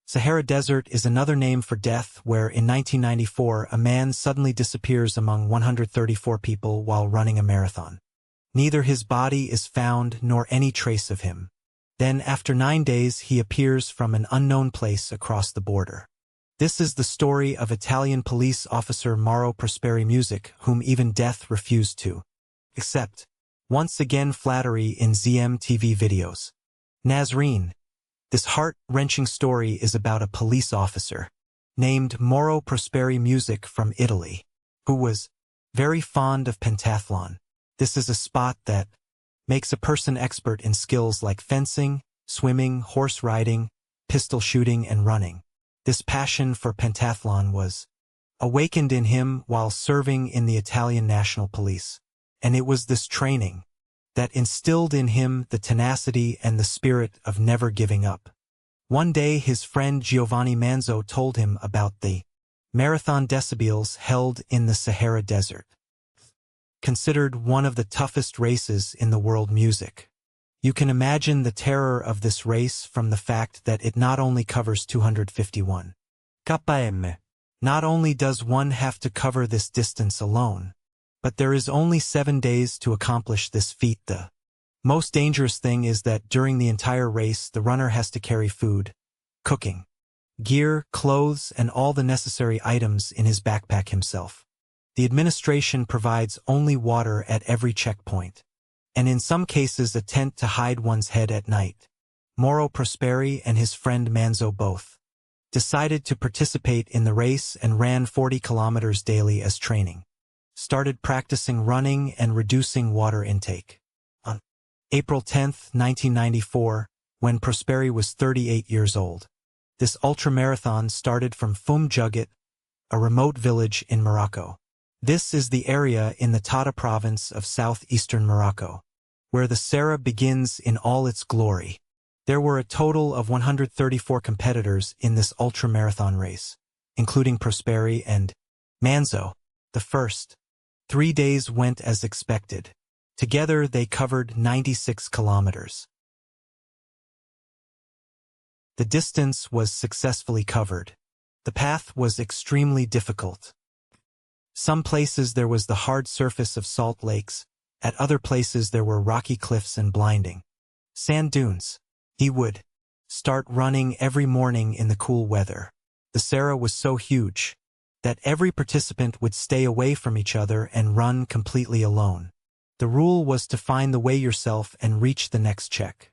Sahara Desert is another name for death where in 1994 a man suddenly disappears among 134 people while running a marathon. Neither his body is found nor any trace of him. Then after 9 days he appears from an unknown place across the border. This is the story of Italian police officer Mauro Prosperi, whom even death refused to accept. Once again flattery in ZM TV videos. Nazarene. This heart-wrenching story is about a police officer named Mauro Prosperi from Italy, who was very fond of pentathlon. This is a sport that makes a person expert in skills like fencing, swimming, horse riding, pistol shooting, and running. This passion for pentathlon was awakened in him while serving in the Italian National Police, and it was this training that instilled in him the tenacity and the spirit of never giving up. One day his friend Giovanni Manzo told him about the marathon disappearance held in the Sahara Desert, considered one of the toughest races in the world music. You can imagine the terror of this race from the fact that it not only covers 251 km. Not only does one have to cover this distance alone, but there is only 7 days to accomplish this feat. The most dangerous thing is that during the entire race the runner has to carry food, cooking, gear, clothes, and all the necessary items in his backpack himself. The administration provides only water at every checkpoint, and in some cases a tent to hide one's head at night. Mauro Prosperi and his friend Manzo both decided to participate in the race and ran 40 kilometers daily as training. Started practicing running and reducing water intake. On April 10, 1994, when Prosperi was 38 years old, this ultramarathon started from Fumjugat, a remote village in Morocco. This is the area in the Tata province of southeastern Morocco, where the Sahara begins in all its glory. There were a total of 134 competitors in this ultramarathon race, including Prosperi and Manzo. The first 3 days went as expected. Together they covered 96 kilometers. The distance was successfully covered. The path was extremely difficult. Some places there was the hard surface of salt lakes, at other places there were rocky cliffs and blinding sand dunes. He would start running every morning in the cool weather. The Sahara was so huge that every participant would stay away from each other and run completely alone. The rule was to find the way yourself and reach the next check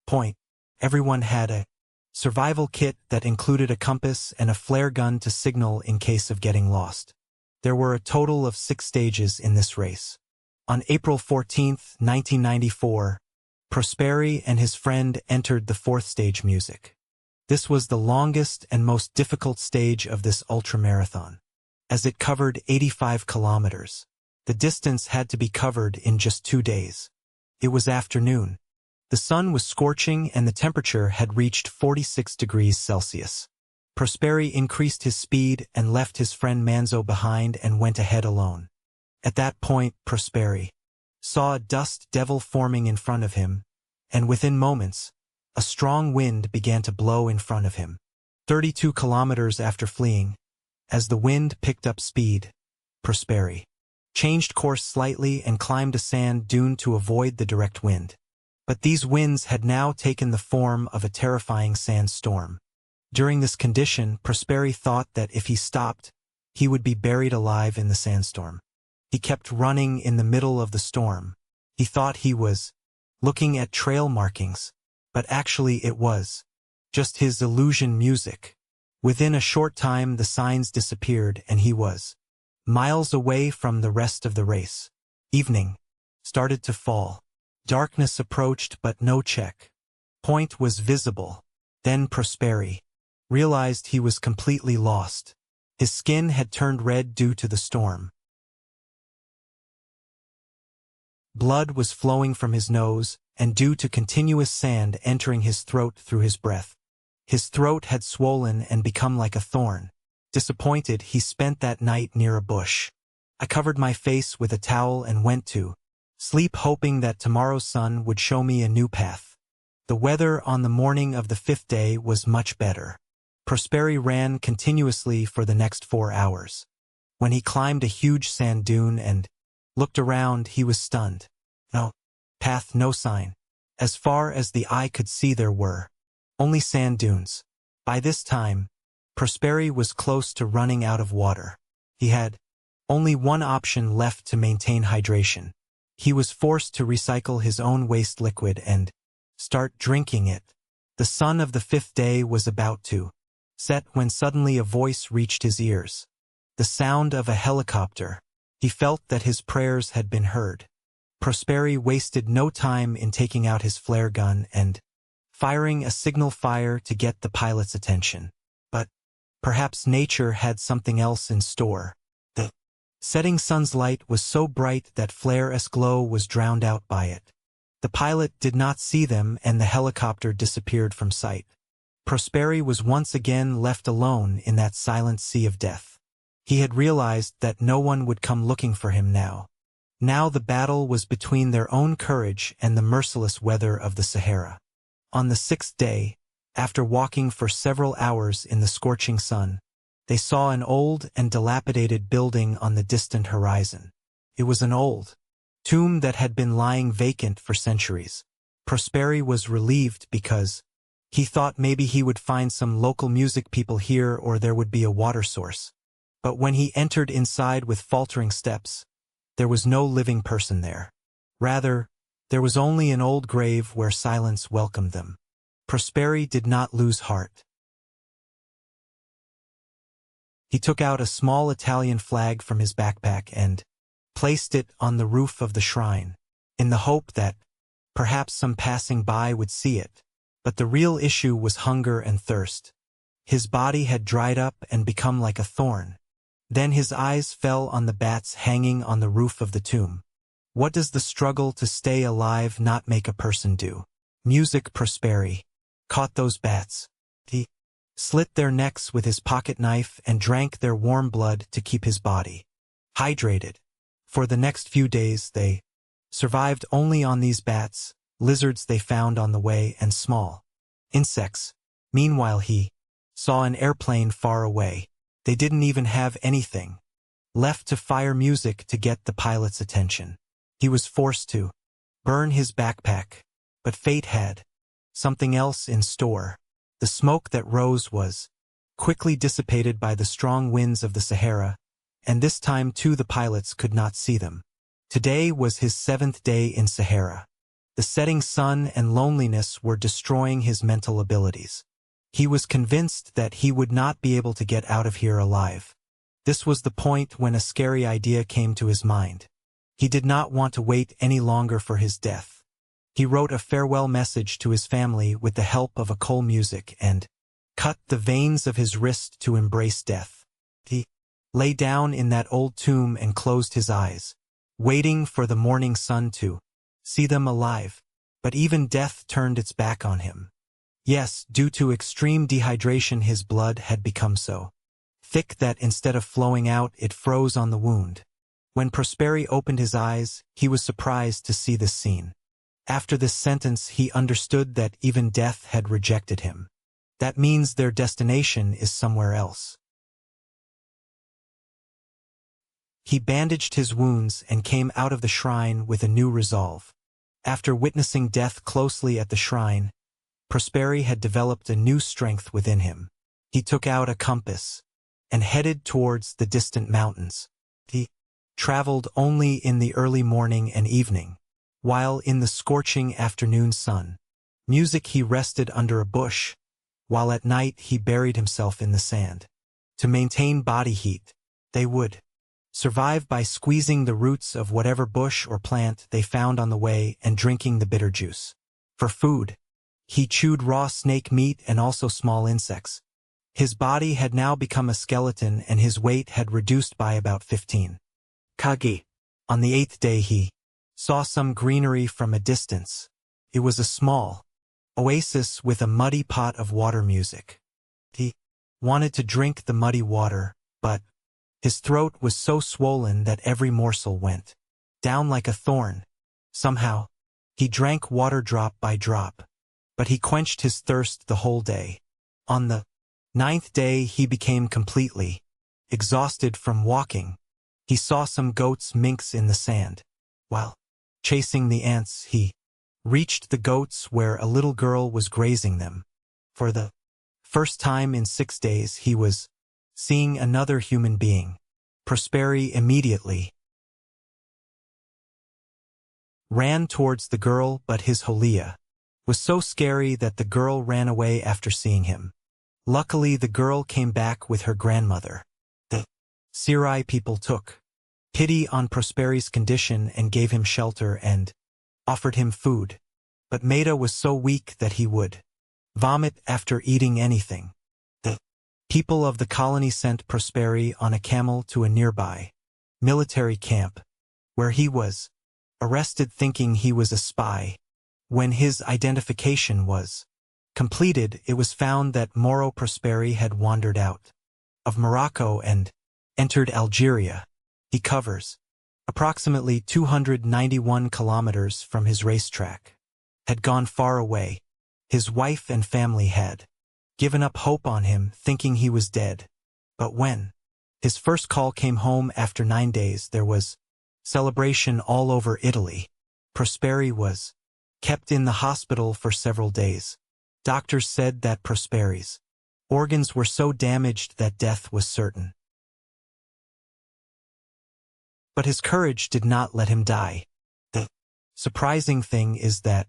point. Everyone had a survival kit that included a compass and a flare gun to signal in case of getting lost. There were a total of 6 stages in this race. On April 14, 1994, Prosperi and his friend entered the 4th stage music. This was the longest and most difficult stage of this ultramarathon, as it covered 85 kilometers. The distance had to be covered in just 2 days. It was afternoon. The sun was scorching and the temperature had reached 46 degrees Celsius. Prosperi increased his speed and left his friend Manzo behind and went ahead alone. At that point, Prosperi saw a dust devil forming in front of him, and within moments, a strong wind began to blow in front of him. 32 kilometers after fleeing, as the wind picked up speed, Prosperi changed course slightly and climbed a sand dune to avoid the direct wind. But these winds had now taken the form of a terrifying sandstorm. During this condition, Prosperi thought that if he stopped, he would be buried alive in the sandstorm. He kept running in the middle of the storm. He thought he was looking at trail markings, but actually it was just his illusion music. Within a short time the signs disappeared and he was miles away from the rest of the race. Evening started to fall. Darkness approached but no check point was visible. Then Prosperi realized he was completely lost. His skin had turned red due to the storm. Blood was flowing from his nose, and due to continuous sand entering his throat through his breath. His throat had swollen and become like a thorn. Disappointed, he spent that night near a bush. I covered my face with a towel and went to sleep hoping that tomorrow's sun would show me a new path. The weather on the morning of the 5th day was much better. Prosperi ran continuously for the next 4 hours. When he climbed a huge sand dune and looked around, he was stunned. No path, no sign. As far as the eye could see, there were only sand dunes. By this time, Prosperi was close to running out of water. He had only one option left to maintain hydration. He was forced to recycle his own waste liquid and start drinking it. The sun of the 5th day was about to set when suddenly a voice reached his ears. The sound of a helicopter. He felt that his prayers had been heard. Prosperi wasted no time in taking out his flare gun and firing a signal fire to get the pilot's attention. But perhaps nature had something else in store. The setting sun's light was so bright that flare's glow was drowned out by it. The pilot did not see them and the helicopter disappeared from sight. Prosperi was once again left alone in that silent sea of death. He had realized that no one would come looking for him now. Now the battle was between their own courage and the merciless weather of the Sahara. On the 6th day, after walking for several hours in the scorching sun, they saw an old and dilapidated building on the distant horizon. It was an old tomb that had been lying vacant for centuries. Prosperi was relieved because he thought maybe he would find some local music people here or there would be a water source. But when he entered inside with faltering steps, there was no living person there. Rather, there was only an old grave where silence welcomed them. Prosperi did not lose heart. He took out a small Italian flag from his backpack and placed it on the roof of the shrine, in the hope that perhaps some passing by would see it. But the real issue was hunger and thirst. His body had dried up and become like a thorn. Then his eyes fell on the bats hanging on the roof of the tomb. What does the struggle to stay alive not make a person do? Music. Prosperi caught those bats. He slit their necks with his pocket knife and drank their warm blood to keep his body hydrated. For the next few days they survived only on these bats, lizards they found on the way, and small insects. Meanwhile he saw an airplane far away. They didn't even have anything left to fire music to get the pilot's attention. He was forced to burn his backpack, but fate had something else in store. The smoke that rose was quickly dissipated by the strong winds of the Sahara, and this time too the pilots could not see them. Today was his 7th day in Sahara. The setting sun and loneliness were destroying his mental abilities. He was convinced that he would not be able to get out of here alive. This was the point when a scary idea came to his mind. He did not want to wait any longer for his death. He wrote a farewell message to his family with the help of a coal music and cut the veins of his wrist to embrace death. He lay down in that old tomb and closed his eyes, waiting for the morning sun to see them alive. But even death turned its back on him. Yes, due to extreme dehydration his blood had become so thick that instead of flowing out it froze on the wound. When Prosperi opened his eyes, he was surprised to see this scene. After this sentence he understood that even death had rejected him. That means their destination is somewhere else. He bandaged his wounds and came out of the shrine with a new resolve. After witnessing death closely at the shrine, Prosperi had developed a new strength within him. He took out a compass and headed towards the distant mountains. He traveled only in the early morning and evening, while in the scorching afternoon sun. Music he rested under a bush, while at night he buried himself in the sand. To maintain body heat, they would survive by squeezing the roots of whatever bush or plant they found on the way and drinking the bitter juice. For food, he chewed raw snake meat and also small insects. His body had now become a skeleton and his weight had reduced by about 15 kg. On the 8th day he saw some greenery from a distance. It was a small oasis with a muddy pot of water. Music. He wanted to drink the muddy water, but his throat was so swollen that every morsel went down like a thorn. Somehow, he drank water drop by drop, but he quenched his thirst the whole day. On the Ninth day he became completely exhausted from walking. He saw some goats minks in the sand. While chasing the ants, he reached the goats where a little girl was grazing them. For the first time in 6 days he was seeing another human being. Prosperi immediately ran towards the girl, but his Holia was so scary that the girl ran away after seeing him. Luckily, the girl came back with her grandmother. The Sirai people took pity on Prosperi's condition and gave him shelter and offered him food. But Maida was so weak that he would vomit after eating anything. The people of the colony sent Prosperi on a camel to a nearby military camp, where he was arrested thinking he was a spy. When his identification was completed, it was found that Mauro Prosperi had wandered out of Morocco and entered Algeria. He covers approximately 291 kilometers from his racetrack, had gone far away. His wife and family had given up hope on him, thinking he was dead. But when his first call came home after 9 days, there was celebration all over Italy. Prosperi was kept in the hospital for several days. Doctors said that Prosperi's organs were so damaged that death was certain. But his courage did not let him die. The surprising thing is that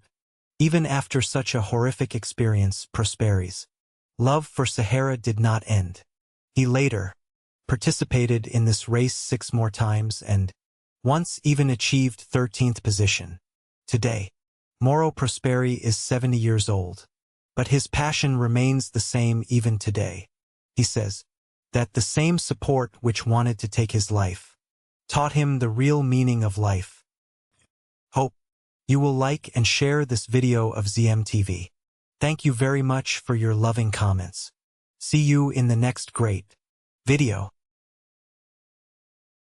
even after such a horrific experience, Prosperi's love for Sahara did not end. He later participated in this race 6 more times and once even achieved 13th position. Today, Mauro Prosperi is 70 years old, but his passion remains the same even today. He says that the same support which wanted to take his life taught him the real meaning of life. Hope you will like and share this video of ZMTV. Thank you very much for your loving comments. See you in the next great video.